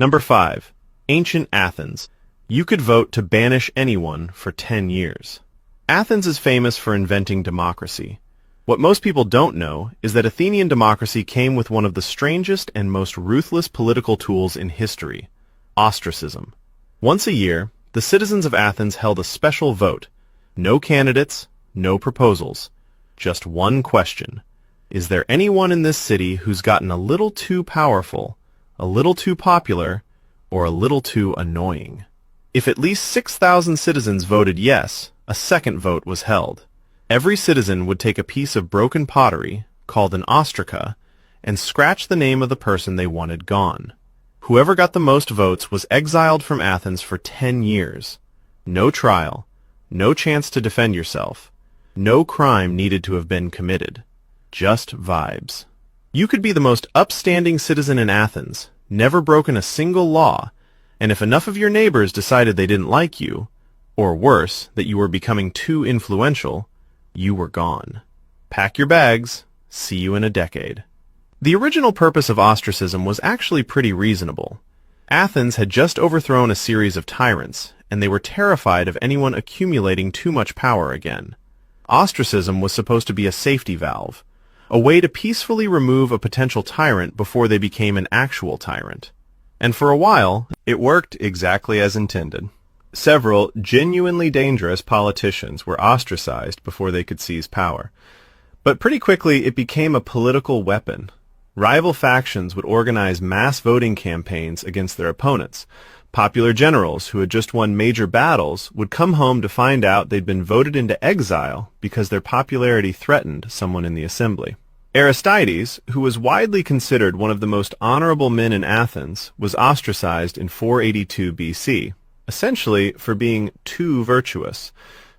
Number 5. Ancient Athens. You could vote to banish anyone for 10 years. Athens is famous for inventing democracy. What most people don't know is that Athenian democracy came with one of the strangest and most ruthless political tools in history: ostracism. Once a year, the citizens of Athens held a special vote. No candidates, no proposals. Just one question. Is there anyone in this city who's gotten a little too powerful, a little too popular, or a little too annoying? If at least 6,000 citizens voted yes, a second vote was held. Every citizen would take a piece of broken pottery, called an ostraca, and scratch the name of the person they wanted gone. Whoever got the most votes was exiled from Athens for 10 years. No trial, no chance to defend yourself, no crime needed to have been committed. Just vibes. You could be the most upstanding citizen in Athens, never broken a single law, and if enough of your neighbors decided they didn't like you, or worse, that you were becoming too influential, you were gone. Pack your bags. See you in a decade. The original purpose of ostracism was actually pretty reasonable. Athens had just overthrown a series of tyrants, and they were terrified of anyone accumulating too much power again. Ostracism was supposed to be a safety valve, a way to peacefully remove a potential tyrant before they became an actual tyrant. And for a while, it worked exactly as intended. Several genuinely dangerous politicians were ostracized before they could seize power. But pretty quickly, it became a political weapon. Rival factions would organize mass voting campaigns against their opponents. Popular generals who had just won major battles would come home to find out they'd been voted into exile because their popularity threatened someone in the assembly. Aristides, who was widely considered one of the most honorable men in Athens, was ostracized in 482 BC, essentially for being too virtuous.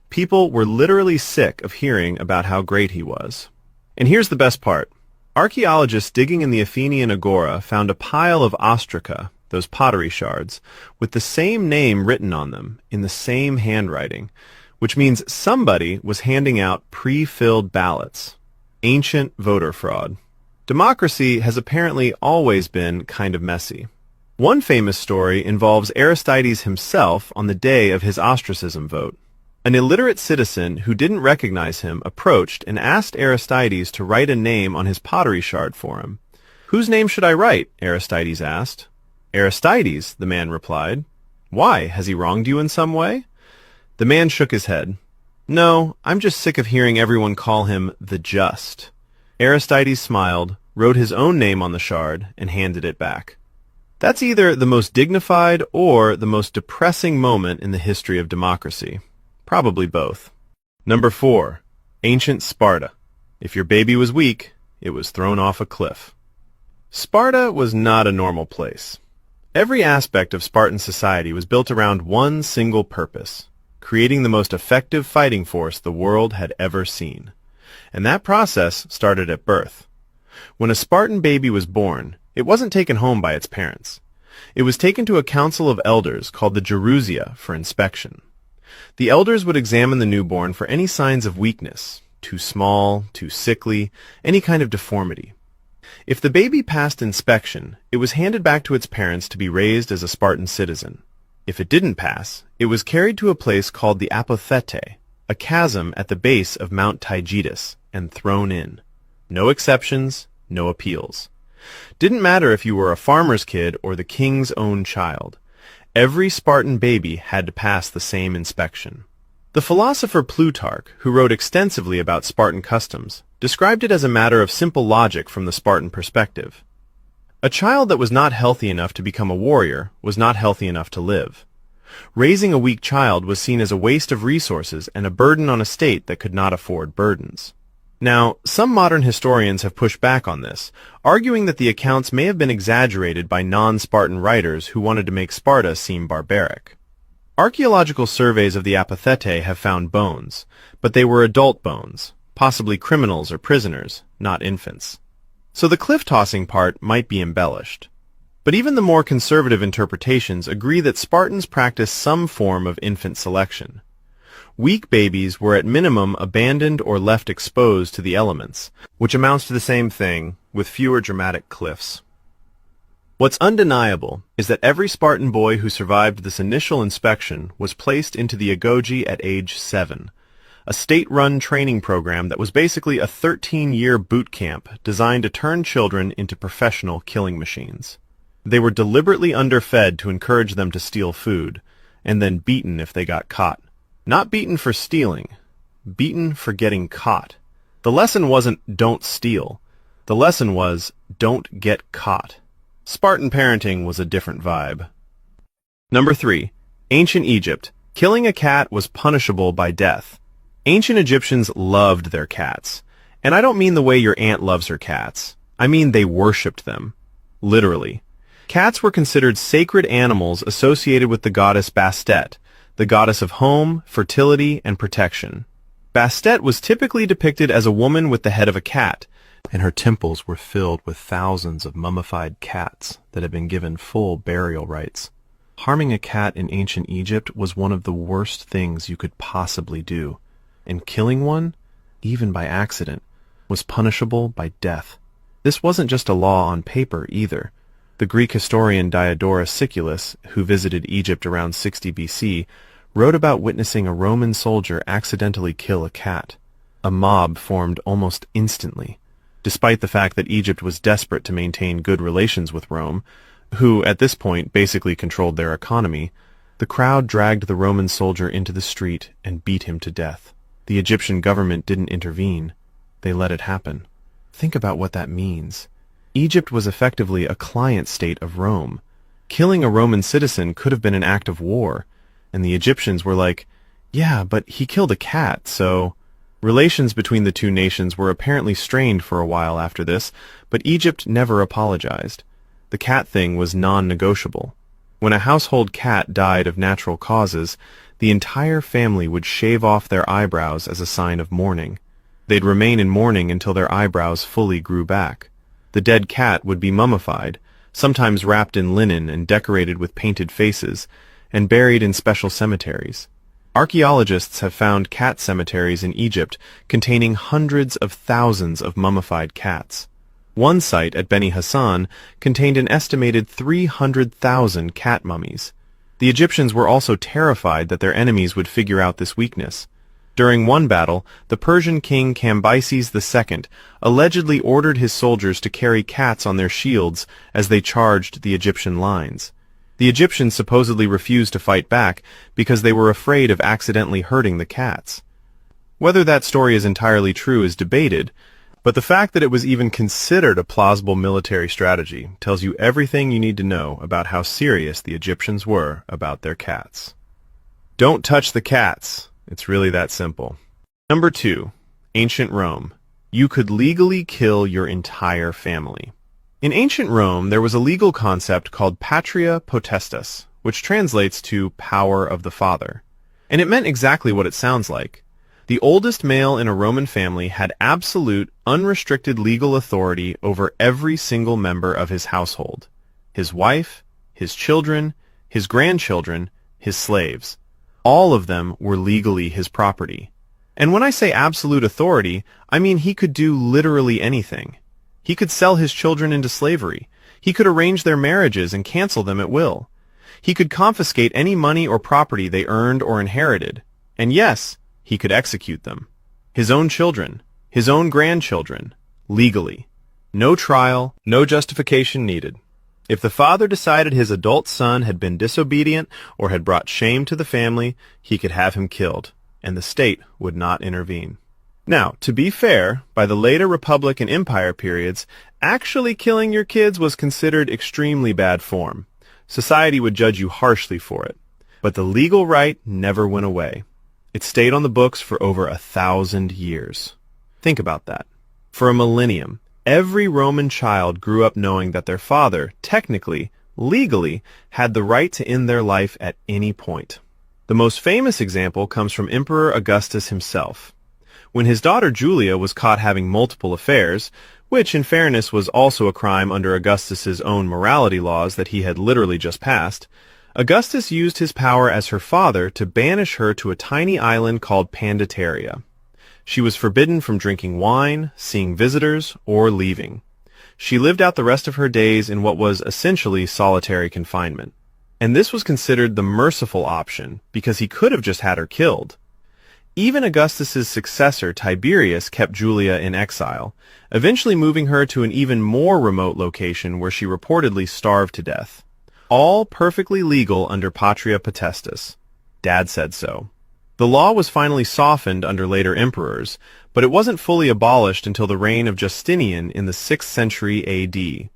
People were literally sick of hearing about how great he was. And here's the best part. Archaeologists digging in the Athenian agora found a pile of ostraca, those pottery shards, with the same name written on them, in the same handwriting, which means somebody was handing out pre-filled ballots. Ancient voter fraud. Democracy has apparently always been kind of messy. One famous story involves Aristides himself on the day of his ostracism vote. An illiterate citizen who didn't recognize him approached and asked Aristides to write a name on his pottery shard for him. "Whose name should I write?" Aristides asked. "Aristides," the man replied. "Why? Has he wronged you in some way?" The man shook his head. "No, I'm just sick of hearing everyone call him the Just." Aristides smiled, wrote his own name on the shard, and handed it back. That's either the most dignified or the most depressing moment in the history of democracy. Probably both. Number 4. Ancient Sparta. If your baby was weak, it was thrown off a cliff. Sparta was not a normal place. Every aspect of Spartan society was built around one single purpose: creating the most effective fighting force the world had ever seen. And that process started at birth. When a Spartan baby was born, it wasn't taken home by its parents. It was taken to a council of elders called the Gerousia for inspection. The elders would examine the newborn for any signs of weakness, too small, too sickly, any kind of deformity. If the baby passed inspection, it was handed back to its parents to be raised as a Spartan citizen. If it didn't pass, it was carried to a place called the Apothete, a chasm at the base of Mount Taygetus, and thrown in. No exceptions, no appeals. Didn't matter if you were a farmer's kid or the king's own child. Every Spartan baby had to pass the same inspection. The philosopher Plutarch, who wrote extensively about Spartan customs, described it as a matter of simple logic from the Spartan perspective. A child that was not healthy enough to become a warrior was not healthy enough to live. Raising a weak child was seen as a waste of resources and a burden on a state that could not afford burdens. Now, some modern historians have pushed back on this, arguing that the accounts may have been exaggerated by non-Spartan writers who wanted to make Sparta seem barbaric. Archaeological surveys of the Apothete have found bones, but they were adult bones, possibly criminals or prisoners, not infants. So the cliff-tossing part might be embellished. But even the more conservative interpretations agree that Spartans practiced some form of infant selection. Weak babies were at minimum abandoned or left exposed to the elements, which amounts to the same thing, with fewer dramatic cliffs. What's undeniable is that every Spartan boy who survived this initial inspection was placed into the agoge at age 7, a state-run training program that was basically a 13-year boot camp designed to turn children into professional killing machines. They were deliberately underfed to encourage them to steal food, and then beaten if they got caught. Not beaten for stealing, beaten for getting caught. The lesson wasn't don't steal. The lesson was don't get caught. Spartan parenting was a different vibe. Number 3. Ancient Egypt. Killing a cat was punishable by death. Ancient Egyptians loved their cats. And I don't mean the way your aunt loves her cats. I mean they worshipped them. Literally. Cats were considered sacred animals associated with the goddess Bastet, the goddess of home, fertility, and protection. Bastet was typically depicted as a woman with the head of a cat, and her temples were filled with thousands of mummified cats that had been given full burial rites. Harming a cat in ancient Egypt was one of the worst things you could possibly do, and killing one, even by accident, was punishable by death. This wasn't just a law on paper either. The Greek historian Diodorus Siculus, who visited Egypt around 60 BC, wrote about witnessing a Roman soldier accidentally kill a cat. A mob formed almost instantly. Despite the fact that Egypt was desperate to maintain good relations with Rome, who at this point basically controlled their economy, the crowd dragged the Roman soldier into the street and beat him to death. The Egyptian government didn't intervene. They let it happen. Think about what that means. Egypt was effectively a client state of Rome. Killing a Roman citizen could have been an act of war, and the Egyptians were like, yeah, but he killed a cat, so... Relations between the two nations were apparently strained for a while after this, but Egypt never apologized. The cat thing was non-negotiable. When a household cat died of natural causes, the entire family would shave off their eyebrows as a sign of mourning. They'd remain in mourning until their eyebrows fully grew back. The dead cat would be mummified, sometimes wrapped in linen and decorated with painted faces, and buried in special cemeteries. Archaeologists have found cat cemeteries in Egypt containing hundreds of thousands of mummified cats. One site at Beni Hassan contained an estimated 300,000 cat mummies. The Egyptians were also terrified that their enemies would figure out this weakness. During one battle, the Persian king Cambyses II allegedly ordered his soldiers to carry cats on their shields as they charged the Egyptian lines. The Egyptians supposedly refused to fight back because they were afraid of accidentally hurting the cats. Whether that story is entirely true is debated, but the fact that it was even considered a plausible military strategy tells you everything you need to know about how serious the Egyptians were about their cats. Don't touch the cats. It's really that simple. Number 2. Ancient Rome. You could legally kill your entire family. In ancient Rome, there was a legal concept called patria potestas, which translates to power of the father. And it meant exactly what it sounds like. The oldest male in a Roman family had absolute, unrestricted legal authority over every single member of his household. His wife, his children, his grandchildren, his slaves. All of them were legally his property. And when I say absolute authority, I mean he could do literally anything. He could sell his children into slavery. He could arrange their marriages and cancel them at will. He could confiscate any money or property they earned or inherited. And yes, he could execute them. His own children, his own grandchildren, legally. No trial, no justification needed. If the father decided his adult son had been disobedient or had brought shame to the family, he could have him killed, and the state would not intervene. Now, to be fair, by the later Republic and Empire periods, actually killing your kids was considered extremely bad form. Society would judge you harshly for it. But the legal right never went away. It stayed on the books for over 1,000 years. Think about that. For a millennium, every Roman child grew up knowing that their father, technically, legally, had the right to end their life at any point. The most famous example comes from Emperor Augustus himself. When his daughter Julia was caught having multiple affairs, which in fairness was also a crime under Augustus's own morality laws that he had literally just passed, Augustus used his power as her father to banish her to a tiny island called Pandataria. She was forbidden from drinking wine, seeing visitors, or leaving. She lived out the rest of her days in what was essentially solitary confinement. And this was considered the merciful option because he could have just had her killed. Even Augustus's successor, Tiberius, kept Julia in exile, eventually moving her to an even more remote location where she reportedly starved to death. All perfectly legal under Patria Potestas. Dad said so. The law was finally softened under later emperors, but it wasn't fully abolished until the reign of Justinian in the 6th century AD.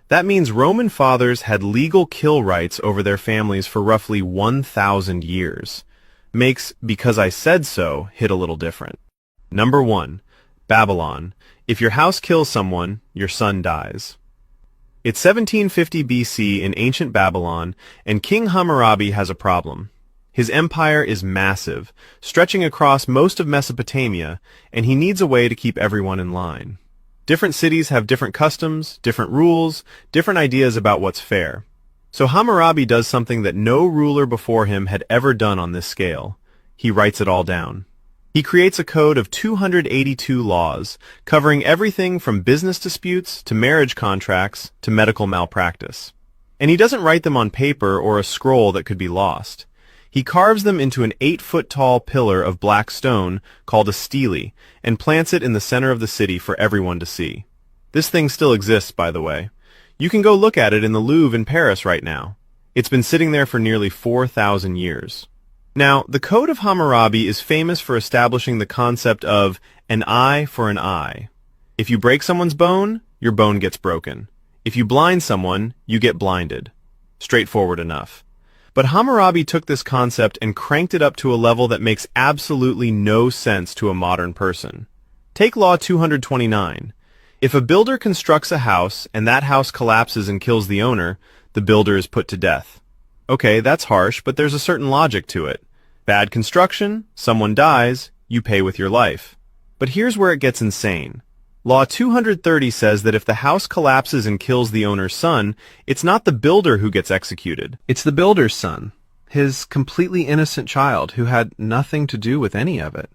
That means Roman fathers had legal kill rights over their families for roughly 1,000 years. Makes "because I said so" hit a little different. Number 1. Babylon. If your house kills someone, your son dies. It's 1750 BC in ancient Babylon, and King Hammurabi has a problem. His empire is massive, stretching across most of Mesopotamia, and he needs a way to keep everyone in line. Different cities have different customs, different rules, different ideas about what's fair. So Hammurabi does something that no ruler before him had ever done on this scale. He writes it all down. He creates a code of 282 laws, covering everything from business disputes to marriage contracts to medical malpractice. And he doesn't write them on paper or a scroll that could be lost. He carves them into an 8-foot-tall pillar of black stone called a stele and plants it in the center of the city for everyone to see. This thing still exists, by the way. You can go look at it in the Louvre in Paris right now. It's been sitting there for nearly 4,000 years. Now, the Code of Hammurabi is famous for establishing the concept of an eye for an eye. If you break someone's bone, your bone gets broken. If you blind someone, you get blinded. Straightforward enough. But Hammurabi took this concept and cranked it up to a level that makes absolutely no sense to a modern person. Take Law 229. If a builder constructs a house and that house collapses and kills the owner, the builder is put to death. Okay, that's harsh, but there's a certain logic to it. Bad construction, someone dies, you pay with your life. But here's where it gets insane. Law 230 says that if the house collapses and kills the owner's son, it's not the builder who gets executed. It's the builder's son, his completely innocent child who had nothing to do with any of it.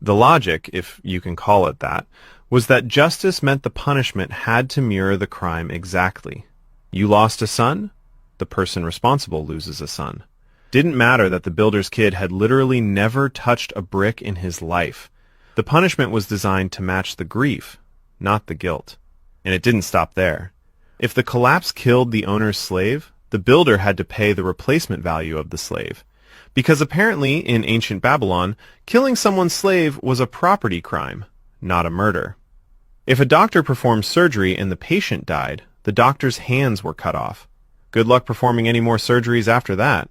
The logic, if you can call it that, was that justice meant the punishment had to mirror the crime exactly. You lost a son? The person responsible loses a son. Didn't matter that the builder's kid had literally never touched a brick in his life. The punishment was designed to match the grief, not the guilt. And it didn't stop there. If the collapse killed the owner's slave, the builder had to pay the replacement value of the slave. Because apparently, in ancient Babylon, killing someone's slave was a property crime, not a murder. If a doctor performed surgery and the patient died, the doctor's hands were cut off. Good luck performing any more surgeries after that.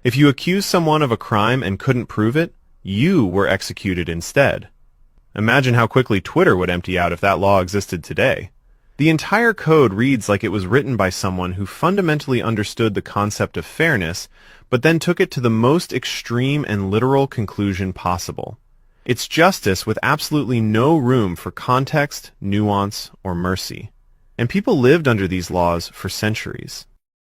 If you accused someone of a crime and couldn't prove it, you were executed instead. Imagine how quickly Twitter would empty out if that law existed today. The entire code reads like it was written by someone who fundamentally understood the concept of fairness, but then took it to the most extreme and literal conclusion possible. It's justice with absolutely no room for context, nuance, or mercy. And people lived under these laws for centuries.